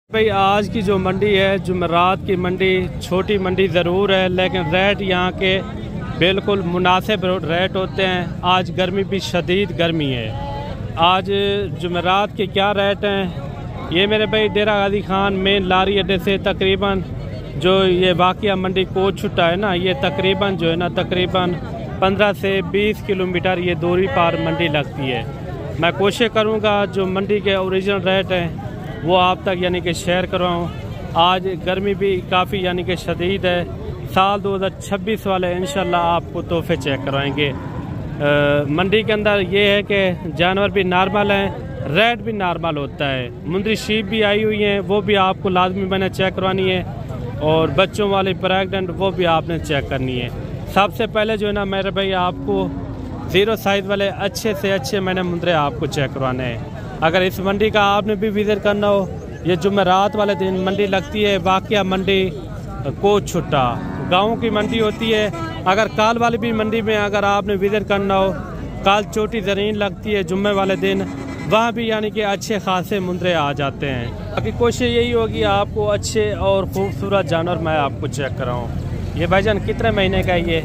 भाई आज की जो मंडी है जुमेरात की मंडी छोटी मंडी ज़रूर है, लेकिन रेट यहाँ के बिल्कुल मुनासिब रेट होते हैं। आज गर्मी भी शदीद गर्मी है। आज जुमेरात के क्या रेट हैं ये मेरे भाई डेरा गाजी खान मेन लारी अड्डे से तकरीबन जो ये वाक़िया मंडी कोच छुट्टा है ना, ये तकरीबन जो है ना तकरीबन 15 से 20 किलोमीटर ये दूरी पार मंडी लगती है। मैं कोशिश करूँगा जो मंडी के ओरिजिनल रेट हैं वो आप तक यानी कि शेयर करवाऊँ। आज गर्मी भी काफ़ी यानी कि शदीद है। साल 2026 वाले इंशाल्लाह आपको तोहफे चेक करवाएंगे। मंडी के अंदर ये है कि जानवर भी नॉर्मल हैं, रेट भी नॉर्मल होता है। मुंदरी शीप भी आई हुई हैं, वो भी आपको लाजमी मैंने चेक करवानी है, और बच्चों वाली प्रेगनेंट वो भी आपने चेक करनी है। सबसे पहले जो है ना मेरे भाई आपको 0 साइज़ वाले अच्छे से अच्छे मैंने मुंदरे आपको चेक करवाने हैं। अगर इस मंडी का आपने भी विज़िट करना हो, ये जुमेरात वाले दिन मंडी लगती है वाक़िया मंडी कोच छुट्टा गाँव की मंडी होती है। अगर काल वाली भी मंडी में अगर आपने विज़िट करना हो, काल चोटी ज़रीन लगती है जुम्मे वाले दिन, वहाँ भी यानी कि अच्छे खासे मुंदरे आ जाते हैं। बाकी कोशिश यही होगी आपको अच्छे और ख़ूबसूरत जानवर मैं आपको चेक कराऊँ। ये भाईजान कितने महीने का ये?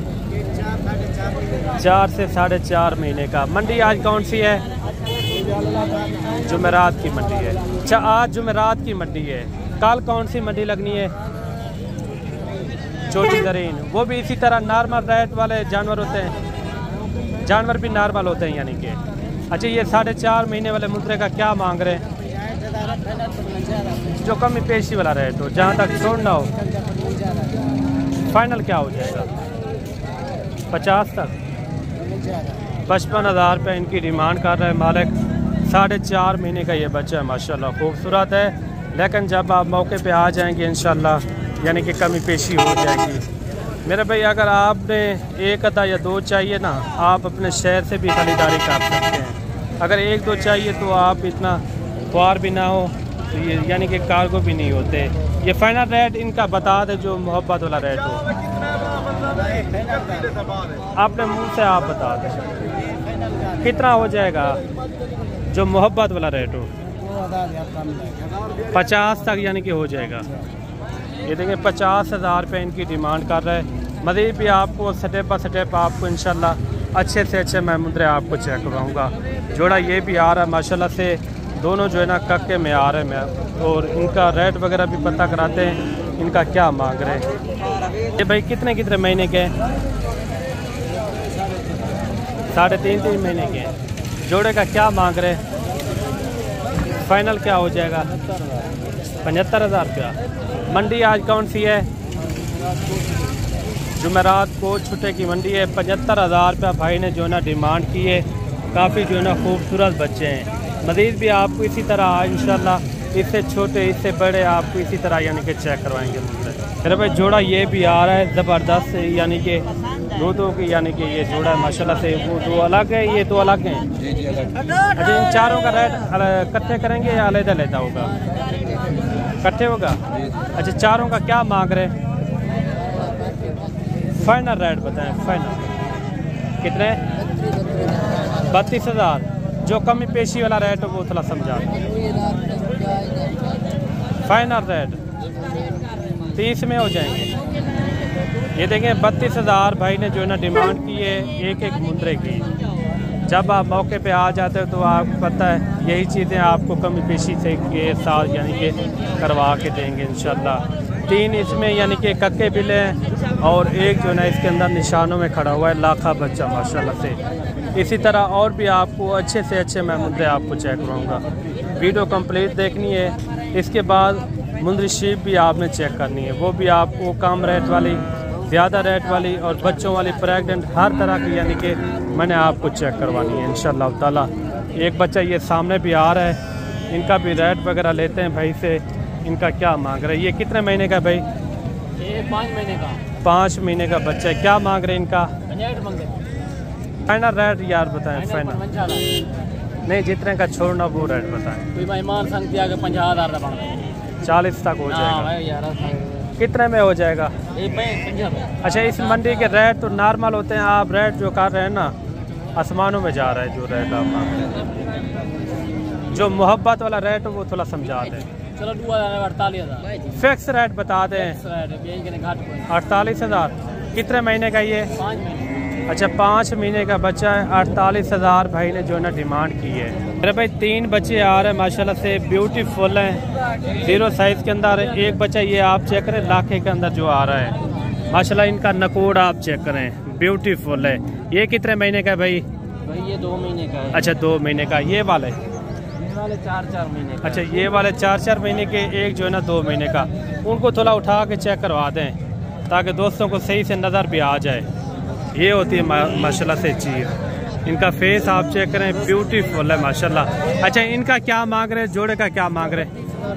4 से 4.5 महीने का। मंडी आज कौन सी है? जुमेरात की मंडी है। अच्छा, आज जुमेरात की मंडी है। कल कौन सी मंडी लगनी है? छोटी ज़रीन। वो भी इसी तरह नॉर्मल रेट वाले जानवर होते हैं, जानवर भी नॉर्मल होते हैं यानी कि। अच्छा, ये 4.5 महीने वाले मुंदरे का क्या मांग रहे हैं? जो कमी पेशी वाला रेट हो, जहाँ तक छोड़ना हो। फाइनल क्या हो जाएगा? 50 तक। 55,000 रुपये इनकी डिमांड कर रहे हैं मालिक। 4.5 महीने का ये बच्चा है, माशाल्लाह खूबसूरत है। लेकिन जब आप मौके पे आ जाएंगे इंशाल्लाह यानी कि कमी पेशी हो जाएगी। मेरे भाई अगर आपने एक अदा या 2 चाहिए ना, आप अपने शहर से भी खरीदारी कर सकते हैं। अगर 1-2 चाहिए तो आप इतना ख्वार भी ना हो, तो ये यानी कि कार्गो भी नहीं होते। ये फाइनल रेट इनका बता दे जो मोहब्बत वाला रेट हो, अपने मुँह से आप बता दें कितना हो जाएगा जो मोहब्बत वाला रेट हो। 50 तक यानी कि हो जाएगा। ये देखें 50,000 रुपये इनकी डिमांड कर रहे हैं। मज़ीद भी आपको स्टेप बाय स्टेप आपको इंशाल्लाह अच्छे से अच्छे मैं मुंदरे आपको चेक करवाऊँगा। जोड़ा ये भी आ रहा है माशाल्लाह से, दोनों जो है ना कक्के में आ रहे हैं मैं, और इनका रेट वगैरह भी पता कराते हैं इनका क्या मांग रहे हैं। ये भाई कितने कितने महीने के हैं? 3.5 महीने के हैं। जोड़े का क्या मांग रहे हैं? फाइनल क्या हो जाएगा? 75,000 रुपया। मंडी आज कौन सी है? जुमेरात को छुट्टे की मंडी है। 75,000 रुपया भाई ने जो है ना डिमांड की है। काफ़ी जो है ना खूबसूरत बच्चे हैं। मज़ीद भी आपको इसी तरह इंशाल्लाह इससे छोटे इससे बड़े आपको इसी तरह यानी कि चेक करवाएंगे। मेरे भाई जोड़ा ये भी आ रहा है ज़बरदस्त, यानी कि दो की यानी कि ये जोड़ा है माशाल्लाह से। वो 2 अलग है, ये 2 अलग हैं। अच्छा, इन चारों का रेट इकट्ठे करेंगे या अलग-अलग होगा? इकट्ठे होगा। अच्छा, चारों का क्या मांग रहे हैं? फाइनल रेट बताएं। फाइनल कितने? 32,000। जो कमी पेशी वाला रेट हो वो थोड़ा समझा। फाइनल रेट 30 में हो जाएंगे। ये देखें 32,000 भाई ने जो है ना डिमांड की है एक मुंदरे की। जब आप मौके पे आ जाते हो तो आपको पता है यही चीज़ें आपको कमी पेशी से के साथ यानी कि करवा के देंगे इंशाल्लाह। 3 इसमें यानी कि कक्के बिले हैं, और एक जो है ना इसके अंदर निशानों में खड़ा हुआ है लाखा बच्चा माशाल्लाह से। इसी तरह और भी आपको अच्छे से अच्छे मैं मुंदरे आपको चेक करवाऊँगा। वीडियो कंप्लीट देखनी है। इसके बाद मुंदरी शीप भी आपने चेक करनी है, वो भी आपको कम रेट वाली, ज़्यादा रेट वाली और बच्चों वाली प्रेगनेंट हर तरह की यानी कि मैंने आपको चेक करवानी है इंशाल्लाह ताला। एक बच्चा ये सामने भी आ रहा है, इनका भी रेट वगैरह लेते हैं भाई से। इनका क्या मांग रहे हैं? ये कितने महीने का भाई? ये 5 महीने का। 5 महीने का बच्चा है। क्या मांग रहे हैं इनका? फाइनल रेट यार बताएं। फाइनल नहीं, जितने का छोड़ना वो रेट बताएं। 40 तक हो जाएगा। कितने में हो जाएगा? अच्छा, इस मंडी के रेट तो नॉर्मल होते हैं, आप रेट जो कर रहे हैं ना आसमानों में जा रहा है जो रेट आप मांग रहे हैं। जो मोहब्बत वाला रेट हो वो थोड़ा समझा दें। चलो 48,000 फिक्स रेट बता दें। 48,000 कितने महीने का ये? 5 महीने। अच्छा 5 महीने का बच्चा है। 48,000 भाई ने जो है ना डिमांड की है। मेरे भाई 3 बच्चे आ रहे हैं माशाल्लाह से, ब्यूटीफुल हैं, 0 साइज़ के अंदर। एक बच्चा ये आप चेक करें, लाखे के अंदर जो आ रहा है माशाल्लाह। इनका नकोड़ आप चेक करें, ब्यूटीफुल है। ये कितने महीने का है भाई? भाई ये 2 महीने का है। अच्छा 2 महीने का। ये वाले 4-4 महीने का। अच्छा ये वाले 4-4 महीने के, एक जो है ना 2 महीने का। उनको थोड़ा उठा के चेक करवा दें ताकि दोस्तों को सही से नज़र भी आ जाए। ये होती है माशाल्लाह से चीज़। इनका फेस आप चेक करें, ब्यूटीफुल है माशाल्लाह। अच्छा इनका क्या मांग रहे हैं? जोड़े का क्या मांग रहे हैं?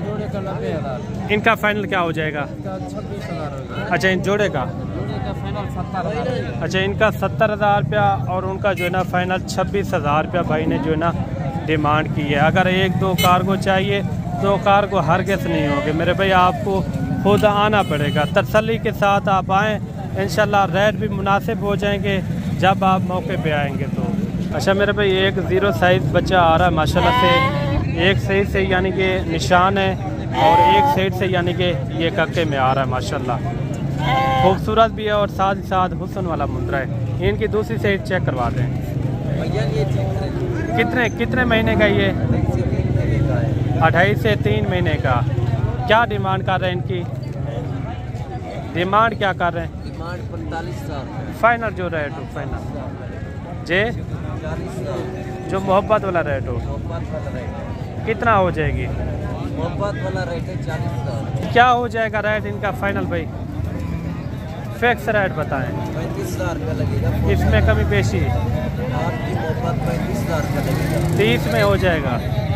जोड़े का 90,000। इनका फाइनल क्या हो जाएगा? 26,000। अच्छा इन जोड़े का फाइनल 70,000। अच्छा इनका 70,000 रुपया और उनका जो है ना फाइनल 26,000 रुपया भाई ने जो है ना डिमांड की है। अगर 1-2 कार्गो चाहिए तो कार्गो हरगिज़ नहीं होगी मेरे भाई, आपको खुद आना पड़ेगा। तसल्ली के साथ आप आएँ, इंशाल्लाह रेट भी मुनासिब हो जाएंगे जब आप मौके पे आएंगे तो। अच्छा मेरे भाई एक 0 साइज़ बच्चा आ रहा है माशाल्लाह से, एक साइड से यानी कि निशान है और एक साइड से यानी कि ये कक्के में आ रहा है माशाल्लाह। खूबसूरत भी है और साथ ही साथ हुस्न वाला मुंद्रा है। इनकी दूसरी साइड चेक करवा दें। कितने महीने का ये? 28 से 3 महीने का। क्या डिमांड कर रहे हैं इनकी? डिमांड क्या कर रहे हैं? डिमांड 45,000। फाइनल जो रेट हो फाइनल जे 40,000 जो मोहब्बत वाला रेट हो मोहब्बत वाला रेट। कितना हो जाएगी? मोहब्बत वाला रेट है 40,000। क्या हो जाएगा रेट इनका फाइनल भाई? फिक्स रेट बताएं। 35,000 का लगेगा। इसमें कमी पेशी? आपकी मोहब्बत 35,000 का लगेगा। 30 में हो जाएगा?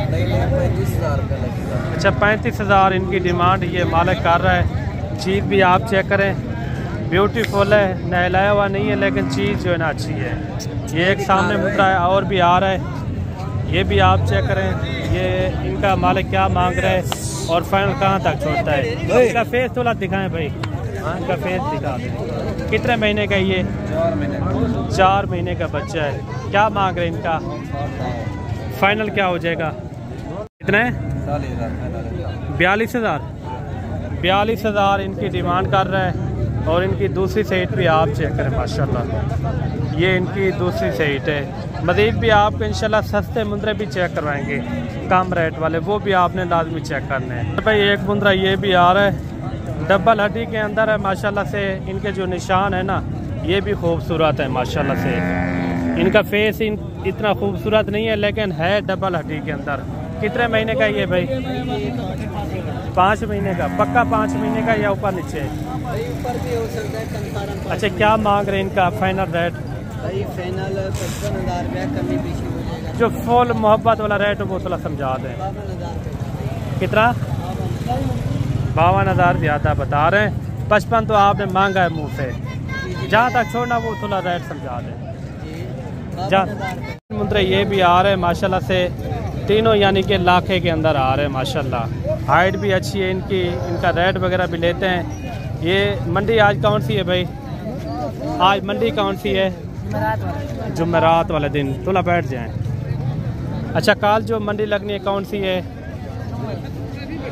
नहीं 35,000 का लगेगा। अच्छा 35,000 इनकी डिमांड ये मालिक कर रहा है। चीज़ भी आप चेक करें, ब्यूटीफुल है, नहलाया हुआ नहीं है लेकिन चीज़ जो है ना अच्छी है। ये एक सामने मुद्रा है और भी आ रहा है, ये भी आप चेक करें। ये इनका मालिक क्या मांग रहा है और फाइनल कहाँ तक छोड़ता है। इसका फेस थोड़ा दिखाएं भाई, इनका फेस दिखा दें। कितने महीने का ये? 4 महीने का बच्चा है। क्या मांग रहे हैं इनका? फाइनल क्या हो जाएगा? कितने? 42,000। 42,000 इनकी डिमांड कर रहा है और इनकी दूसरी साइड भी आप चेक करें माशाल्लाह। ये इनकी दूसरी साइड है। मज़ीद भी आपको इंशाल्लाह सस्ते मुंद्रे भी चेक करवाएंगे, कम रेट वाले, वो भी आपने लाजमी चेक करने हैं। भाई एक मुंद्रा ये भी आ रहा है, डबल हड्डी के अंदर है माशाल्लाह से। इनके जो निशान है ना ये भी खूबसूरत है माशाल्लाह से। इनका फेस इतना खूबसूरत नहीं है लेकिन है डबल हड्डी के अंदर। कितने महीने का ये भाई? 5 महीने का। पक्का 5 महीने का या ऊपर नीचे? ऊपर भी हो सकता है। अच्छा क्या मांग रहे हैं इनका फाइनल रेट? भाई फाइनल 55,000 रुपया, कमी बेशी हो जाएगा। जो फुल मोहब्बत वाला रेट वो थोड़ा समझा दें। 52,000। कितना? 52,000 ज़्यादा बता रहे हैं। 55 तो आपने मांगा है मुँह से, जहाँ तक छोड़ना वो थोड़ा रेट समझा दें। मुंद्रे ये भी आ रहे हैं माशाल्लाह से, तीनों यानी कि लाखे के अंदर आ रहे हैं माशाल्लाह। हाइट भी अच्छी है इनकी, इनका रेट वगैरह भी लेते हैं। ये मंडी आज कौन सी है भाई? आज मंडी कौन सी है? जुमेरात वाले दिन। थोड़ा बैठ जाएं। अच्छा कल जो मंडी लगनी है कौन सी है?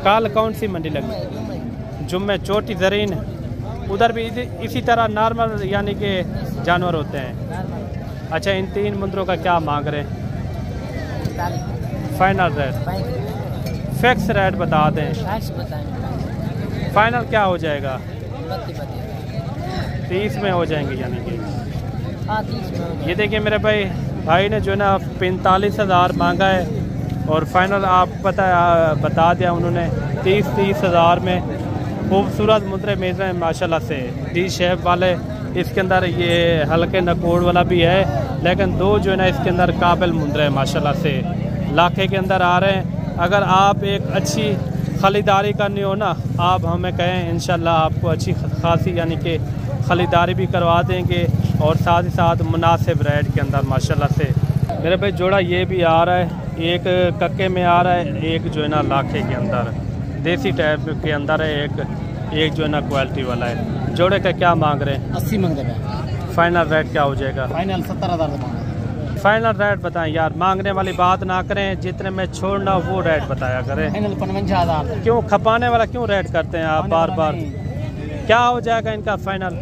कल कौन सी मंडी लगनी है? जुम्मे चोटी ज़रीन। उधर भी इसी तरह नॉर्मल यानी कि जानवर होते हैं। अच्छा इन 3 मुंद्रों का क्या मांग रहे हैं? फाइनल रेट फिक्स रेट बता दें। फाइनल क्या हो जाएगा? 30 में हो जाएंगे यानी कि। ये देखिए मेरे भाई ने जो है ना 45,000 मांगा है और फाइनल आप बता दिया उन्होंने 30,000 में। खूबसूरत मुंद्रे मेज़ हैं माशाल्लाह से, डी शेप वाले। इसके अंदर ये हल्के नकोड़ वाला भी है लेकिन 2 जो है ना इसके अंदर काबिल मुंद्रे हैं माशाल्लाह से। लाखे के अंदर आ रहे हैं। अगर आप एक अच्छी खरीदारी करनी हो ना, आप हमें कहें, इंशाल्लाह आपको अच्छी खासी यानी कि खरीदारी भी करवा देंगे और साथ ही साथ मुनासिब रेट के अंदर माशाल्लाह से। मेरे भाई जोड़ा ये भी आ रहा है, एक कक्के में आ रहा है, एक जो है ना लाखे के अंदर देसी टाइप के अंदर है, एक जो है ना क्वालिटी वाला है। जोड़े का क्या मांग रहे हैं? 80 मांग रहे हैं। फाइनल रेट क्या हो जाएगा? फाइनल 70,000 मांग। फाइनल रेट बताएं यार, मांगने वाली बात ना करें, जितने में छोड़ना वो रेट बताया करें। 55,000। क्यों खपाने वाला क्यों रेट करते हैं आप बार बार? क्या हो जाएगा इनका फाइनल?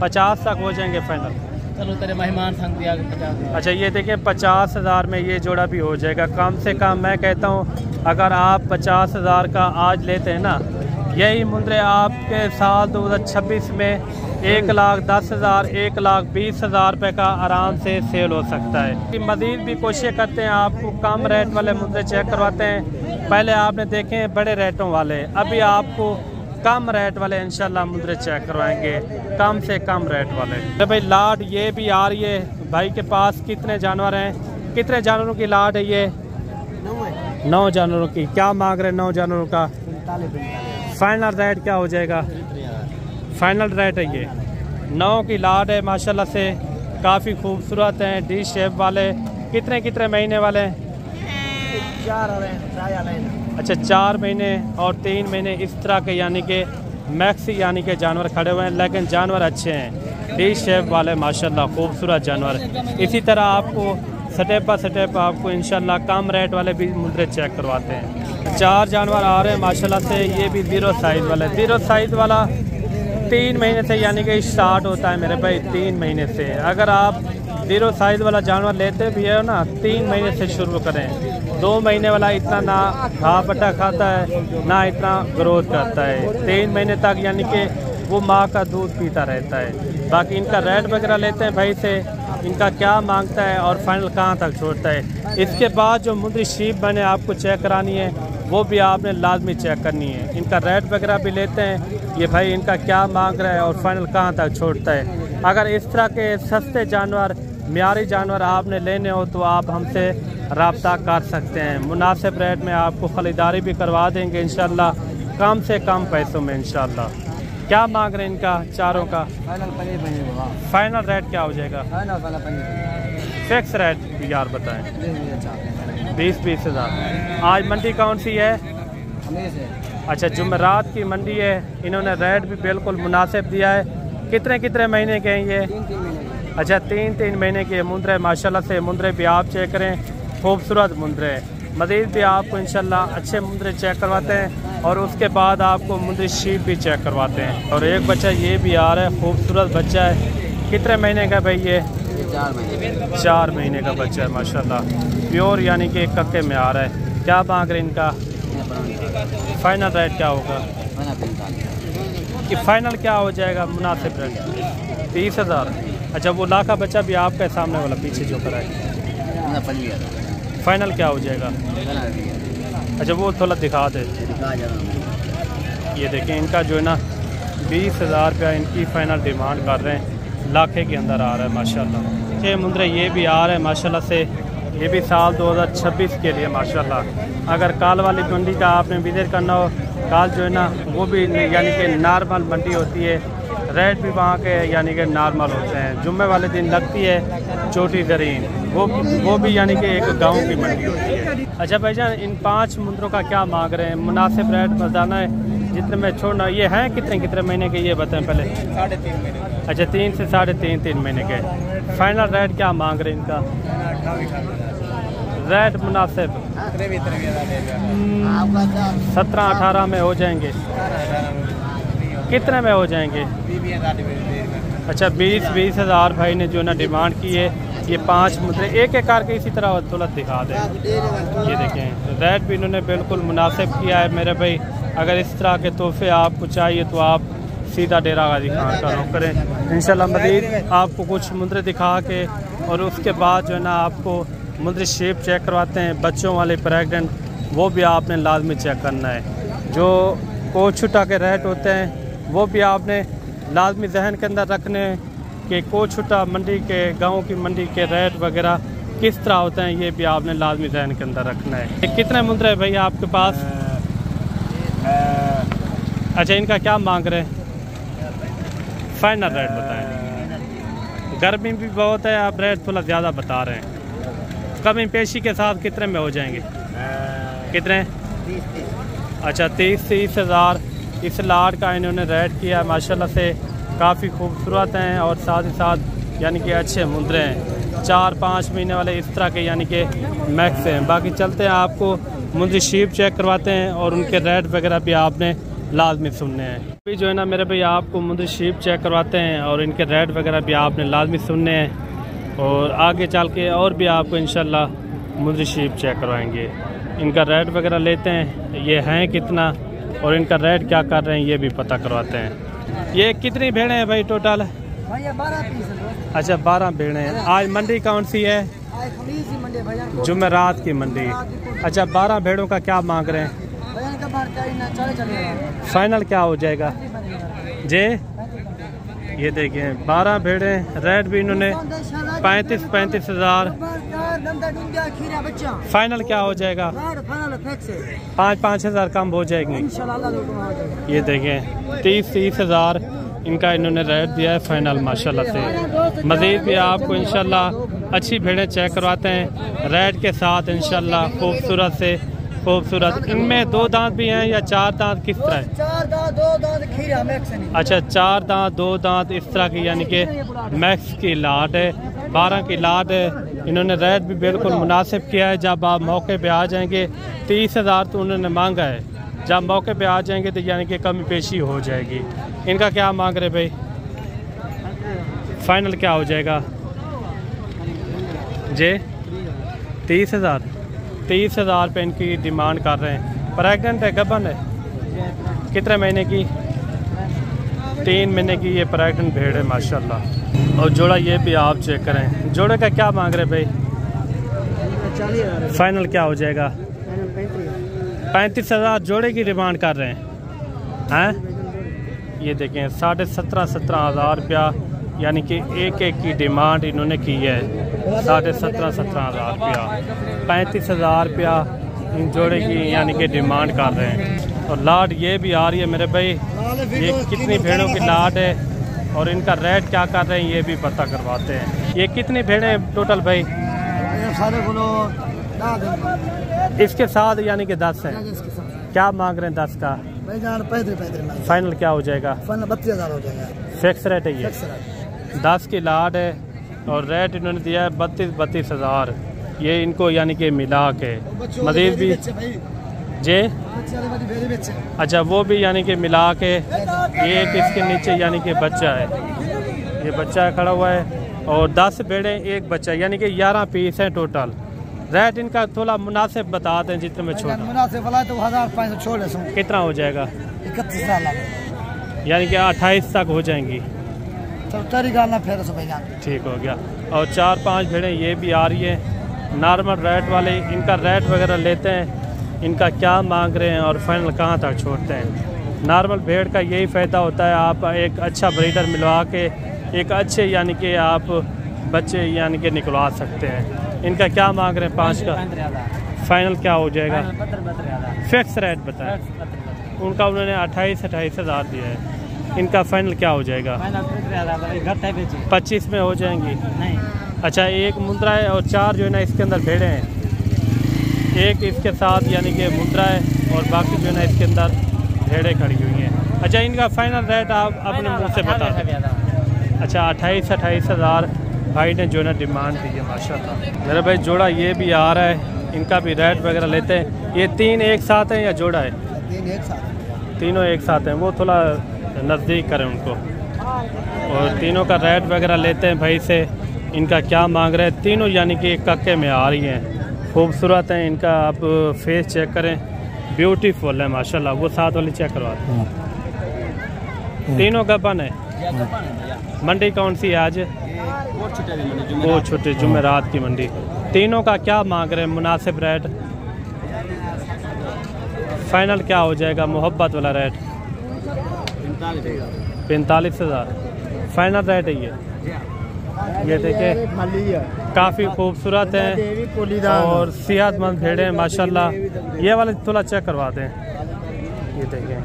50 तक हो जाएंगे फाइनल। चलो तेरे मेहमान संग दिया 50। अच्छा ये देखिए 50,000 में ये जोड़ा भी हो जाएगा। कम से कम मैं कहता हूँ अगर आप 50,000 का आज लेते हैं ना, यही मुंद्रे आपके साल 2026 में 1,10,000 1,20,000 रुपये का आराम से सेल हो सकता है। मज़ीद भी कोशिश करते हैं आपको कम रेट वाले मुंद्रे चेक करवाते हैं। पहले आपने देखे बड़े रेटों वाले, अभी आपको कम रेट वाले इंशाल्लाह मुंद्रे चेक करवाएंगे, कम से कम रेट वाले। तो भाई लाट ये भी आ रही है भाई के पास। कितने जानवर हैं, कितने जानवरों की लाट है ये? 9 जानवरों की। क्या मांग रहे हैं 9 जानवरों का? फाइनल रेट क्या हो जाएगा? फाइनल रेट है ये 9 की लाट है माशाल्लाह से, काफ़ी खूबसूरत हैं, डी शेप वाले। कितने कितने महीने वाले हैं? 4 अच्छा 4 महीने और 3 महीने इस तरह के, यानी कि मैक्सी यानी कि जानवर खड़े हुए हैं, लेकिन जानवर अच्छे हैं, डी शेप वाले माशाल्लाह खूबसूरत जानवर। इसी तरह आपको स्टेप बाय स्टेप आपको इंशाल्लाह कम रेट वाले भी मुंद्रे चेक करवाते हैं। 4 जानवर आ रहे हैं माशाल्लाह से। ये भी 0 साइज़ वाला, 0 साइज़ वाला 3 महीने से यानी कि स्टार्ट होता है मेरे भाई, 3 महीने से। अगर आप 0 साइज़ वाला जानवर लेते भी है ना, 3 महीने से शुरू करें। 2 महीने वाला इतना ना घा पट्टा खाता है ना इतना ग्रोथ करता है। 3 महीने तक यानी कि वो माँ का दूध पीता रहता है। बाकी इनका रेट वगैरह लेते हैं भाई से, इनका क्या मांगता है और फाइनल कहाँ तक छोड़ता है। इसके बाद जो मुंद्री शीप मैंने आपको चेक करानी है वो भी आपने लाजमी चेक करनी है। इनका रेट वगैरह भी लेते हैं ये भाई, इनका क्या मांग रहा है और फाइनल कहाँ तक छोड़ता है। अगर इस तरह के सस्ते जानवर, म्यारी जानवर आपने लेने हो तो आप हमसे रब्ता कर सकते हैं। मुनासिब रेट में आपको ख़रीदारी भी करवा देंगे इंशाल्लाह, कम से कम पैसों में इंशाल्लाह। क्या मांग रहे हैं इनका चारों का? फाइनल रेट क्या हो जाएगा? फिक्स रेट यार बताएं। 20-20 हज़ार। आज मंडी कौन सी है? अच्छा जुमेरात की मंडी है। इन्होंने रेट भी बिल्कुल मुनासिब दिया है। कितने कितने महीने के हैं ये? 3 अच्छा 3 महीने के मुंद्रे माशाल्लाह से। मुंद्रे भी आप चेक करें, खूबसूरत मुंद्रे। मज़ीद भी आपको इंशाल्लाह अच्छे मुंद्रे चेक करवाते हैं और उसके बाद आपको मुंद्री शीप भी चेक करवाते हैं। और एक बच्चा ये भी आ रहा है, खूबसूरत बच्चा है। कितने महीने का भाई ये? 4 महीने का बच्चा है माशाल्लाह, प्योर यानी कि कक्के में आ रहा है। क्या मांग रहे इनका? फाइनल रेट क्या होगा? कि फाइनल क्या हो जाएगा मुनासिब रेट? 30,000। अच्छा वो लाखा बच्चा भी आपके सामने वाला पीछे जो करा है, फाइनल क्या हो जाएगा? अच्छा वो थोड़ा दिखा दे। ये देखें इनका जो है ना 20,000 रुपया इनकी फ़ाइनल डिमांड कर रहे हैं, लाखे के अंदर आ रहा है माशाल्लाह। ये मुंद्रे ये भी आ रहे हैं माशाल्लाह से, ये भी साल 2026 के लिए माशाल्लाह। अगर काल वाली मंडी का आपने विजिट करना हो, काल जो है ना वो भी यानी कि नॉर्मल मंडी होती है, रेट भी वहाँ के यानी कि नॉर्मल होते हैं। जुम्मे वाले दिन लगती है छोटी जरीन, वो भी यानी कि एक गांव की मंडी होती है। अच्छा भाईजान इन 5 मुंद्रों का क्या मांग रहे हैं? मुनासिब रेट बताना है, जितने में छोड़ना। ये हैं कितने कितने महीने के ये बताएं पहले? 3.5 महीने। अच्छा 3 से 3.5 महीने के। फाइनल रेट क्या मांग रहे हैं इनका? रेट मुनासिब 17-18 में हो जाएंगे। कितने में हो जाएंगे? अच्छा 20-20 हज़ार भाई ने जो ना डिमांड की है। ये 5 मुद्रे एक एक करके इसी तरह थोड़ा दिखा दें। ये देखें रेट भी इन्होंने बिल्कुल मुनासिब किया है मेरे भाई। अगर इस तरह के तोहफे आपको चाहिए तो आप सीधा डेरा गाजी खान का रुख करें इंशाल्लाह। मज़ीद आपको कुछ मुद्रे दिखा के और उसके बाद जो है ना आपको मुद्रे शेप चेक करवाते हैं। बच्चों वाले प्रेगनेंट वो भी आपने लाजमी चेक करना है। जो कोछुटा के रेट होते हैं वो भी आपने लाजमी जहन के अंदर रखने कि कोछुटा मंडी के, गाँव की मंडी के रेट वगैरह किस तरह होते हैं, ये भी आपने लाजमी जहन के अंदर रखना है। कितने मुद्रे भाई आपके पास? अच्छा इनका क्या मांग रहे हैं? फाइनल रेट बताएं। गर्मी भी बहुत है, आप रेट थोड़ा ज़्यादा बता रहे हैं। कमी पेशी के साथ कितने में हो जाएंगे? कितने? अच्छा 30 हज़ार इस लाट का इन्होंने रेट किया माशाल्लाह से। काफ़ी खूबसूरत हैं और साथ ही साथ यानी कि अच्छे मुद्रे हैं। 4-5 महीने वाले इस तरह के यानी कि मैक्स हैं। बाकी चलते हैं, आपको मुंशी शीप चेक करवाते हैं और उनके रेट वगैरह भी आपने लाजमी सुनने हैं। अभी जो है ना मेरे भाई, आपको मुंशी शीप चेक करवाते हैं और इनके रेट वगैरह भी आपने लाजमी सुनने हैं और आगे चल के और भी आपको इंशाल्लाह मुंशी शीप चेक करवाएंगे। इनका रेट वगैरह लेते हैं, ये हैं कितना और इनका रेट क्या कर रहे हैं ये भी पता करवाते हैं। ये कितनी भेड़ें हैं भाई टोटल? भैया 12 पीस। अच्छा 12 भेड़ें हैं। आज मंडी कौन सी है? जुमेरात की मंडी। अच्छा 12 भेड़ों का क्या मांग रहे हैं? फाइनल क्या हो जाएगा जे? ये देखिए 12 भेड़ें, रेट भी इन्होंने 35 हज़ार। फाइनल क्या हो जाएगा? 5 हज़ार कम हो जाएंगे। ये देखें 30 हज़ार इनका इन्होंने रेट दिया है फाइनल माशाल्लाह से। मज़ीद भी आपको इंशाल्लाह अच्छी भेड़ें चेक करवाते हैं रेट के साथ इंशाल्लाह, खूबसूरत से खूबसूरत। इनमें 2 दांत भी हैं या 4 दांत, किस तरह है? 4 दांत 2 दांत खीरा मैक्स नहीं। अच्छा 4 दांत 2 दांत इस तरह की यानी कि मैक्स की लाट है, 12 की लाट है। इन्होंने रेट भी बिल्कुल मुनासिब किया है। जब आप मौके पे आ जाएंगे 30 हज़ार तो उन्होंने मांगा है, जब मौके पे आ जाएंगे तो यानी कि कमी पेशी हो जाएगी। इनका क्या मांग रहे भाई? फाइनल क्या हो जाएगा जे? 30 हज़ार। 30 हज़ार पे इनकी डिमांड कर रहे हैं। प्रेगनेंट है, गबन है? कितने महीने की? 3 महीने की ये प्रेगनेंट भेड़ है माशाल्लाह। और जोड़ा ये भी आप चेक करें, जोड़े का क्या मांग रहे भाई? 40,000। फाइनल क्या हो जाएगा? 35 हज़ार जोड़े की डिमांड कर रहे हैं। ये देखें 17.5 हज़ार रुपया यानी कि एक की डिमांड इन्होंने की है। 17.5 हज़ार रुपया, 35 हज़ार रुपया इन जोड़े की यानी कि डिमांड कर रहे हैं। और लाट ये भी आ रही है मेरे भाई, ये कितनी भेड़ों की लाट है और इनका रेट क्या कर रहे हैं ये भी पता करवाते हैं। ये कितनी भेड़ें टोटल भाई? इसके साथ यानी कि 10 है। क्या मांग रहे हैं 10 का? फाइनल क्या हो जाएगा? 32,000 हो जाएगा। फिक्स रेट है ये? 10 की लाट है और रेट इन्होंने दिया है 32 हज़ार। ये इनको यानी कि मिला के मज़ीद भी जे? अच्छा वो भी यानी कि मिला के एक इसके नीचे यानी कि बच्चा है, ये बच्चा खड़ा हुआ है और 10 भेड़ें एक बच्चा यानी कि 11 पीस हैं टोटल। रेट इनका थोड़ा मुनासिब बता दें जितने में छोड़ मुनासिब वाला तो 1500 छोड़ दे। कितना हो जाएगा? 31,000 यानी कि 28 तक हो जाएंगी। ठीक हो गया। और 4-5 भेड़ें ये भी आ रही है नॉर्मल रेट वाले। इनका रेट वगैरह लेते हैं, इनका क्या मांग रहे हैं और फाइनल कहाँ तक छोड़ते हैं। नॉर्मल भेड़ का यही फ़ायदा होता है, आप एक अच्छा ब्रीडर मिलवा के एक अच्छे यानी कि आप बच्चे यानी कि निकलवा सकते हैं। इनका क्या मांग रहे हैं? 5 का। फाइनल क्या हो जाएगा? फिक्स रेट बताएं। उनका उन्होंने 28 हज़ार दिया है। इनका फाइनल क्या हो जाएगा? 25 में हो जाएंगी। अच्छा एक मुंद्रा है और 4 जो है ना इसके अंदर भेड़े हैं। एक इसके साथ यानी कि मुंद्रा है और बाकी जो है ना इसके अंदर भेड़े खड़ी हुई हैं। अच्छा इनका फाइनल रेट आप अपने मुँह से बता दें। अच्छा 28 हज़ार भाई ने जो है ना डिमांड दी है माशाल्लाह। मेरा भाई जोड़ा ये भी आ रहा है, इनका भी रेट वगैरह लेते हैं। ये 3 एक साथ हैं या जोड़ा है? 3 एक साथ। तीनों एक साथ हैं, वो थोड़ा नज़दीक करें उनको। और तीनों का रेट वगैरह लेते हैं भाई से। इनका क्या मांग रहे हैं? तीनों यानी कि कक्के में आ रही हैं, खूबसूरत हैं। इनका आप फेस चेक करें, ब्यूटीफुल है माशाल्लाह। वो साथ वाली चेक करवाते हैं। तीनों गबन है। मंडी कौन सी है आज? वो छोटे जुमेरात की मंडी। तीनों का क्या मांग रहे हैं मुनासिब रेट? फाइनल क्या हो जाएगा मोहब्बत वाला रेट? 45 हज़ार फाइनल रेट है ये देखिए काफ़ी खूबसूरत हैं और सेहतमंद भेड़े हैं माशाल्लाह। ये वाले थोड़ा चेक करवा दें। ये देखें,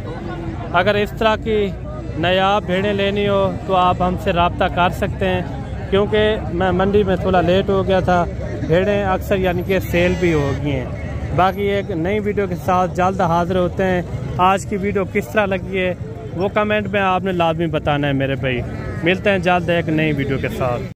अगर इस तरह की नायाब भेड़ें लेनी हो तो आप हमसे रब्ता कर सकते हैं, क्योंकि मैं मंडी में थोड़ा लेट हो गया था। भेड़ें अक्सर यानी कि सेल भी हो गई हैं। बाकी एक नई वीडियो के साथ जल्द हाजिर होते हैं। आज की वीडियो किस तरह लगी है वो कमेंट में आपने लाजमी बताना है मेरे भाई। मिलते हैं जल्द एक नई वीडियो के साथ।